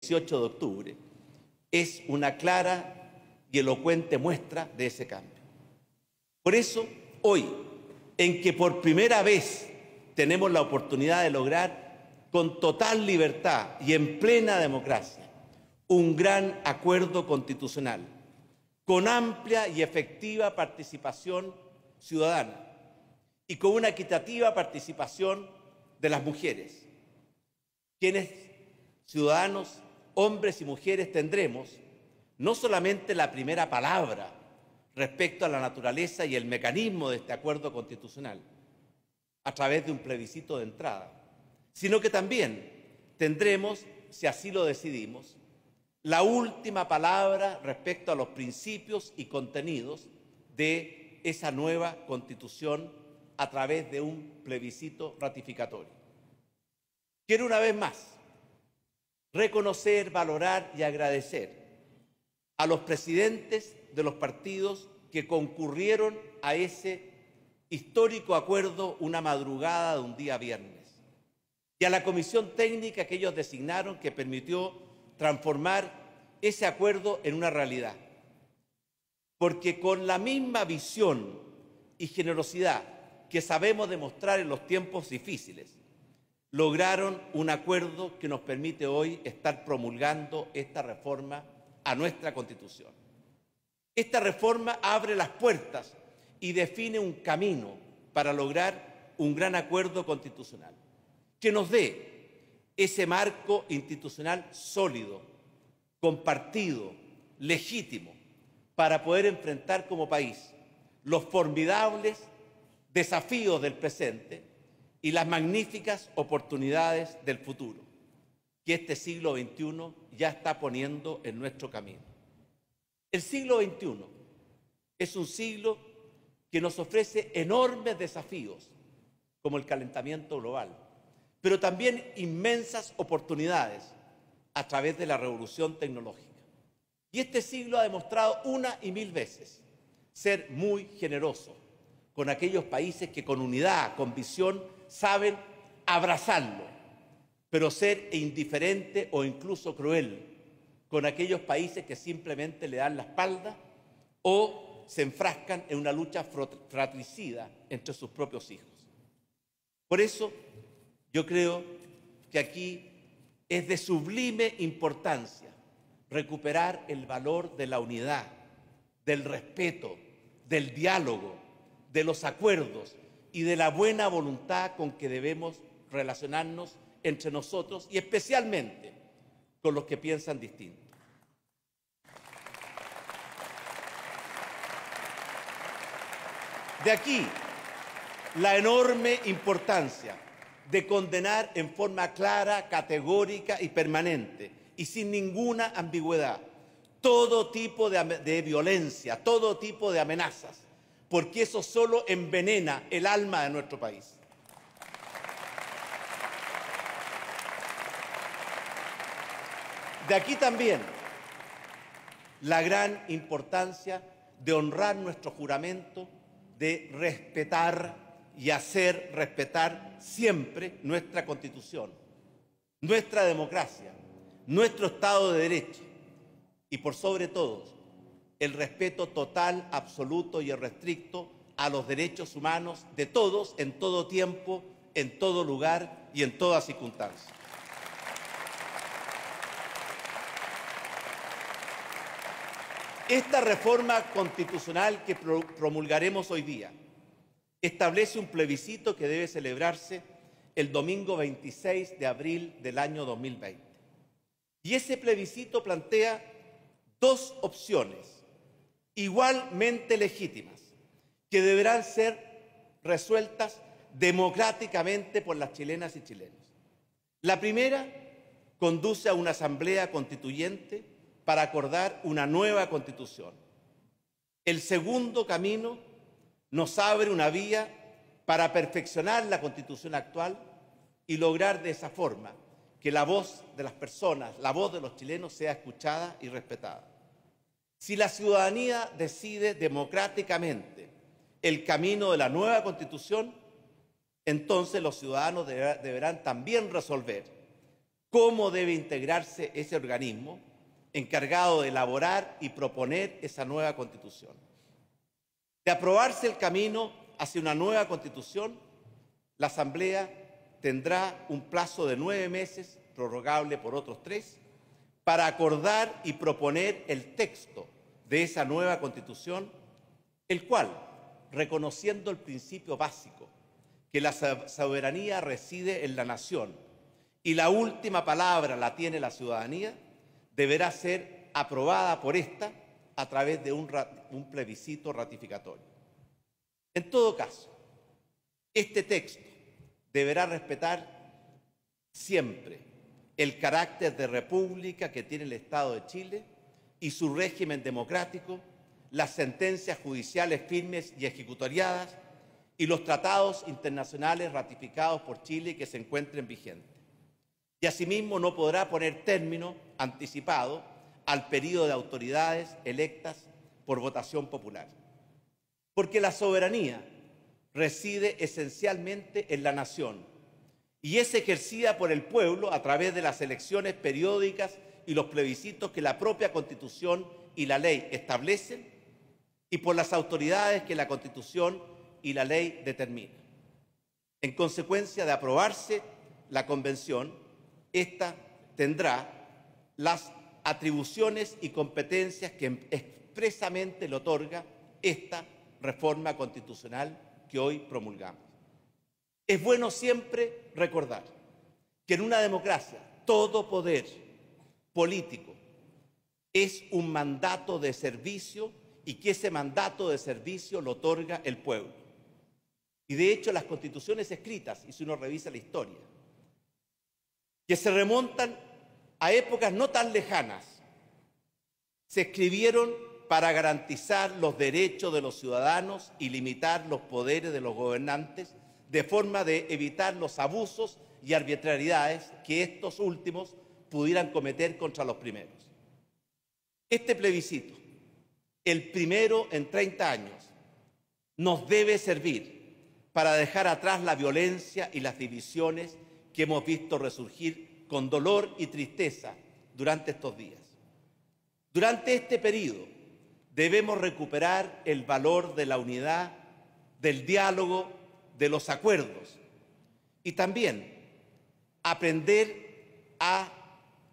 18 de octubre es una clara y elocuente muestra de ese cambio. Por eso, hoy, en que por primera vez tenemos la oportunidad de lograr con total libertad y en plena democracia un gran acuerdo constitucional, con amplia y efectiva participación ciudadana y con una equitativa participación de las mujeres, quienes, ciudadanos, hombres y mujeres, tendremos no solamente la primera palabra respecto a la naturaleza y el mecanismo de este acuerdo constitucional a través de un plebiscito de entrada, sino que también tendremos, si así lo decidimos, la última palabra respecto a los principios y contenidos de esa nueva Constitución a través de un plebiscito ratificatorio. Quiero una vez más reconocer, valorar y agradecer a los presidentes de los partidos que concurrieron a ese histórico acuerdo una madrugada de un día viernes, y a la comisión técnica que ellos designaron que permitió transformar ese acuerdo en una realidad. Porque con la misma visión y generosidad que sabemos demostrar en los tiempos difíciles, lograron un acuerdo que nos permite hoy estar promulgando esta reforma a nuestra Constitución. Esta reforma abre las puertas y define un camino para lograr un gran acuerdo constitucional que nos dé ese marco institucional sólido, compartido, legítimo, para poder enfrentar como país los formidables desafíos del presente y las magníficas oportunidades del futuro que este siglo XXI ya está poniendo en nuestro camino. El siglo XXI es un siglo que nos ofrece enormes desafíos, como el calentamiento global, pero también inmensas oportunidades a través de la revolución tecnológica. Y este siglo ha demostrado una y mil veces ser muy generoso con aquellos países que con unidad, con visión, saben abrazarlo, pero ser indiferente o incluso cruel con aquellos países que simplemente le dan la espalda o se enfrascan en una lucha fratricida entre sus propios hijos. Por eso, yo creo que aquí es de sublime importancia recuperar el valor de la unidad, del respeto, del diálogo, de los acuerdos y de la buena voluntad con que debemos relacionarnos entre nosotros y especialmente con los que piensan distinto. De aquí la enorme importancia de condenar en forma clara, categórica y permanente y sin ninguna ambigüedad todo tipo de violencia, todo tipo de amenazas, porque eso solo envenena el alma de nuestro país. De aquí también la gran importancia de honrar nuestro juramento de respetar y hacer respetar siempre nuestra Constitución, nuestra democracia, nuestro Estado de Derecho y, por sobre todo, el respeto total, absoluto y irrestricto a los derechos humanos de todos, en todo tiempo, en todo lugar y en toda circunstancia. Esta reforma constitucional que promulgaremos hoy día establece un plebiscito que debe celebrarse el domingo 26 de abril del año 2020. Y ese plebiscito plantea dos opciones igualmente legítimas que deberán ser resueltas democráticamente por las chilenas y chilenos. La primera conduce a una asamblea constituyente para acordar una nueva constitución. El segundo camino nos abre una vía para perfeccionar la constitución actual y lograr de esa forma que la voz de las personas, la voz de los chilenos sea escuchada y respetada. Si la ciudadanía decide democráticamente el camino de la nueva constitución, entonces los ciudadanos deberán también resolver cómo debe integrarse ese organismo encargado de elaborar y proponer esa nueva Constitución. De aprobarse el camino hacia una nueva Constitución, la Asamblea tendrá un plazo de 9 meses, prorrogable por otros 3, para acordar y proponer el texto de esa nueva Constitución, el cual, reconociendo el principio básico que la soberanía reside en la nación y la última palabra la tiene la ciudadanía, deberá ser aprobada por ésta a través de un plebiscito ratificatorio. En todo caso, este texto deberá respetar siempre el carácter de república que tiene el Estado de Chile y su régimen democrático, las sentencias judiciales firmes y ejecutoriadas y los tratados internacionales ratificados por Chile que se encuentren vigentes. Y asimismo no podrá poner término anticipado al periodo de autoridades electas por votación popular. Porque la soberanía reside esencialmente en la nación y es ejercida por el pueblo a través de las elecciones periódicas y los plebiscitos que la propia Constitución y la ley establecen y por las autoridades que la Constitución y la ley determinan. En consecuencia de aprobarse la Convención, esta tendrá las atribuciones y competencias que expresamente le otorga esta reforma constitucional que hoy promulgamos. Es bueno siempre recordar que en una democracia todo poder político es un mandato de servicio y que ese mandato de servicio lo otorga el pueblo. Y de hecho las constituciones escritas, y si uno revisa la historia, que se remontan a épocas no tan lejanas, se escribieron para garantizar los derechos de los ciudadanos y limitar los poderes de los gobernantes, de forma de evitar los abusos y arbitrariedades que estos últimos pudieran cometer contra los primeros. Este plebiscito, el primero en 30 años, nos debe servir para dejar atrás la violencia y las divisiones que hemos visto resurgir con dolor y tristeza durante estos días. Durante este periodo debemos recuperar el valor de la unidad, del diálogo, de los acuerdos y también aprender a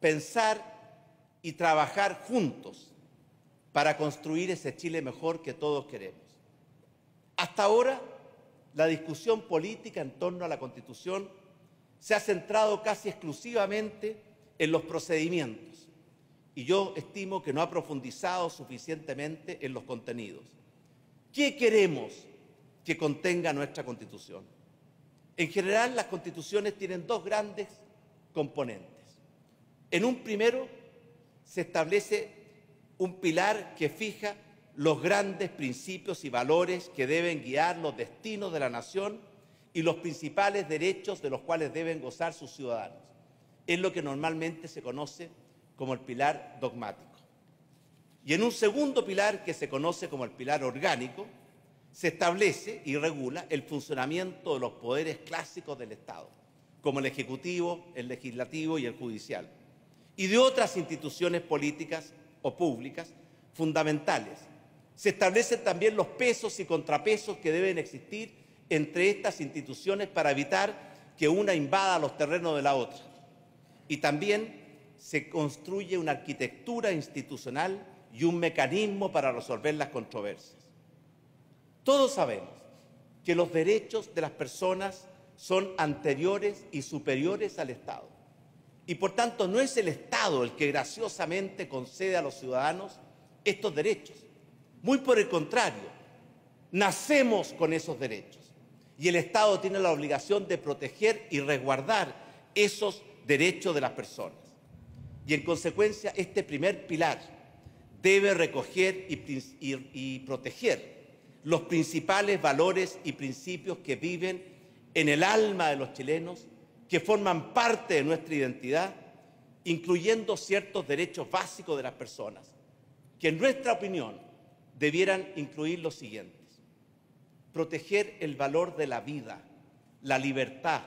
pensar y trabajar juntos para construir ese Chile mejor que todos queremos. Hasta ahora, la discusión política en torno a la Constitución se ha centrado casi exclusivamente en los procedimientos y yo estimo que no ha profundizado suficientemente en los contenidos. ¿Qué queremos que contenga nuestra Constitución? En general, las constituciones tienen dos grandes componentes. En un primero, se establece un pilar que fija los grandes principios y valores que deben guiar los destinos de la nación y los principales derechos de los cuales deben gozar sus ciudadanos. Es lo que normalmente se conoce como el pilar dogmático. Y en un segundo pilar, que se conoce como el pilar orgánico, se establece y regula el funcionamiento de los poderes clásicos del Estado, como el Ejecutivo, el Legislativo y el Judicial, y de otras instituciones políticas o públicas fundamentales. Se establecen también los pesos y contrapesos que deben existir entre estas instituciones para evitar que una invada los terrenos de la otra. Y también se construye una arquitectura institucional y un mecanismo para resolver las controversias. Todos sabemos que los derechos de las personas son anteriores y superiores al Estado. Y por tanto no es el Estado el que graciosamente concede a los ciudadanos estos derechos. Muy por el contrario, nacemos con esos derechos. Y el Estado tiene la obligación de proteger y resguardar esos derechos de las personas. Y en consecuencia, este primer pilar debe recoger y proteger los principales valores y principios que viven en el alma de los chilenos, que forman parte de nuestra identidad, incluyendo ciertos derechos básicos de las personas, que en nuestra opinión debieran incluir los siguientes: proteger el valor de la vida, la libertad,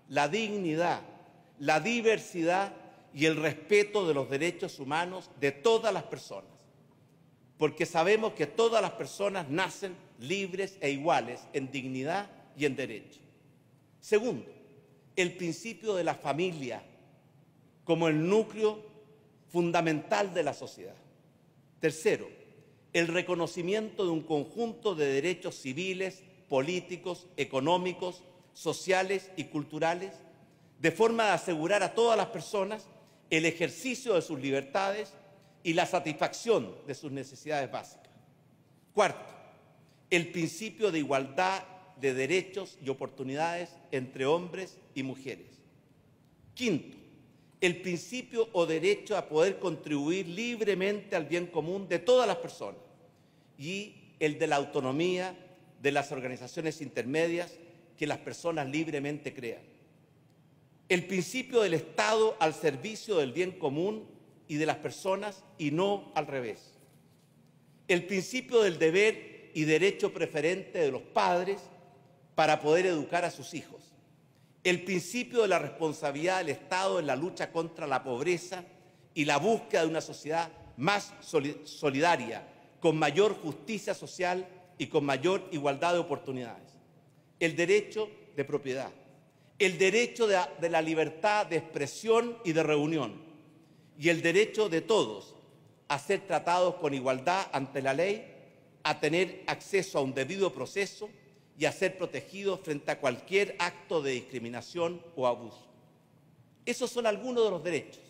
la dignidad, la diversidad y el respeto de los derechos humanos de todas las personas, porque sabemos que todas las personas nacen libres e iguales en dignidad y en derecho. Segundo, el principio de la familia como el núcleo fundamental de la sociedad. Tercero, el reconocimiento de un conjunto de derechos civiles, políticos, económicos, sociales y culturales, de forma de asegurar a todas las personas el ejercicio de sus libertades y la satisfacción de sus necesidades básicas. Cuarto, el principio de igualdad de derechos y oportunidades entre hombres y mujeres. Quinto, el principio o derecho a poder contribuir libremente al bien común de todas las personas y el de la autonomía de las organizaciones intermedias que las personas libremente crean. El principio del Estado al servicio del bien común y de las personas y no al revés. El principio del deber y derecho preferente de los padres para poder educar a sus hijos. El principio de la responsabilidad del Estado en la lucha contra la pobreza y la búsqueda de una sociedad más solidaria, con mayor justicia social y con mayor igualdad de oportunidades. El derecho de propiedad, el derecho de la libertad de expresión y de reunión, y el derecho de todos a ser tratados con igualdad ante la ley, a tener acceso a un debido proceso y a ser protegidos frente a cualquier acto de discriminación o abuso. Esos son algunos de los derechos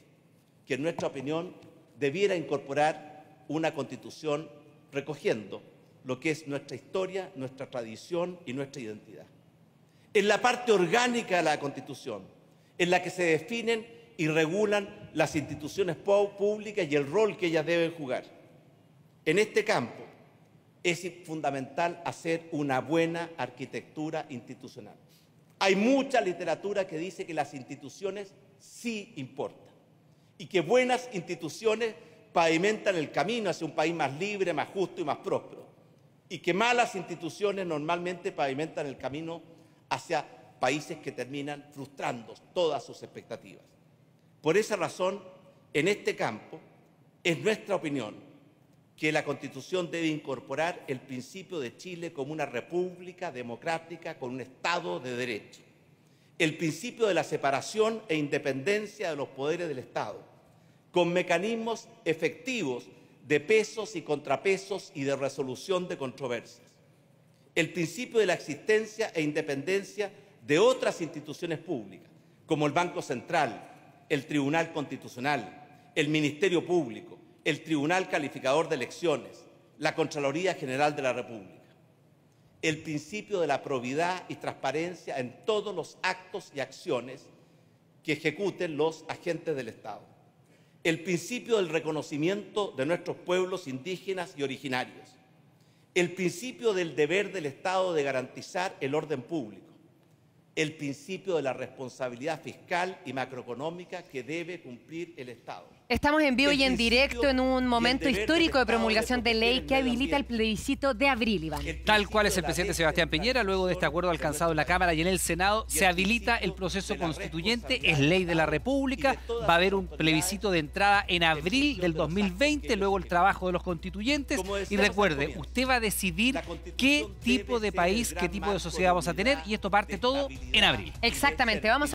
que, en nuestra opinión, debiera incorporar una Constitución recogiendo lo que es nuestra historia, nuestra tradición y nuestra identidad. En la parte orgánica de la Constitución, en la que se definen y regulan las instituciones públicas y el rol que ellas deben jugar. En este campo es fundamental hacer una buena arquitectura institucional. Hay mucha literatura que dice que las instituciones sí importan y que buenas instituciones pavimentan el camino hacia un país más libre, más justo y más próspero, y que malas instituciones normalmente pavimentan el camino hacia países que terminan frustrando todas sus expectativas. Por esa razón, en este campo, es nuestra opinión que la Constitución debe incorporar el principio de Chile como una república democrática con un Estado de Derecho, el principio de la separación e independencia de los poderes del Estado, con mecanismos efectivos de pesos y contrapesos y de resolución de controversias, el principio de la existencia e independencia de otras instituciones públicas, como el Banco Central, el Tribunal Constitucional, el Ministerio Público, el Tribunal Calificador de Elecciones, la Contraloría General de la República. El principio de la probidad y transparencia en todos los actos y acciones que ejecuten los agentes del Estado. El principio del reconocimiento de nuestros pueblos indígenas y originarios. El principio del deber del Estado de garantizar el orden público. El principio de la responsabilidad fiscal y macroeconómica que debe cumplir el Estado. Estamos en vivo y en directo en un momento histórico de promulgación de ley que habilita el plebiscito de abril, Iván. Tal cual es el presidente Sebastián Piñera, luego de este acuerdo alcanzado en la Cámara y en el Senado, se habilita el proceso constituyente, es ley de la República, va a haber un plebiscito de entrada en abril del 2020, luego el trabajo de los constituyentes, y recuerde, usted va a decidir qué tipo de país, qué tipo de sociedad vamos a tener, y esto parte todo en abril. Exactamente, vamos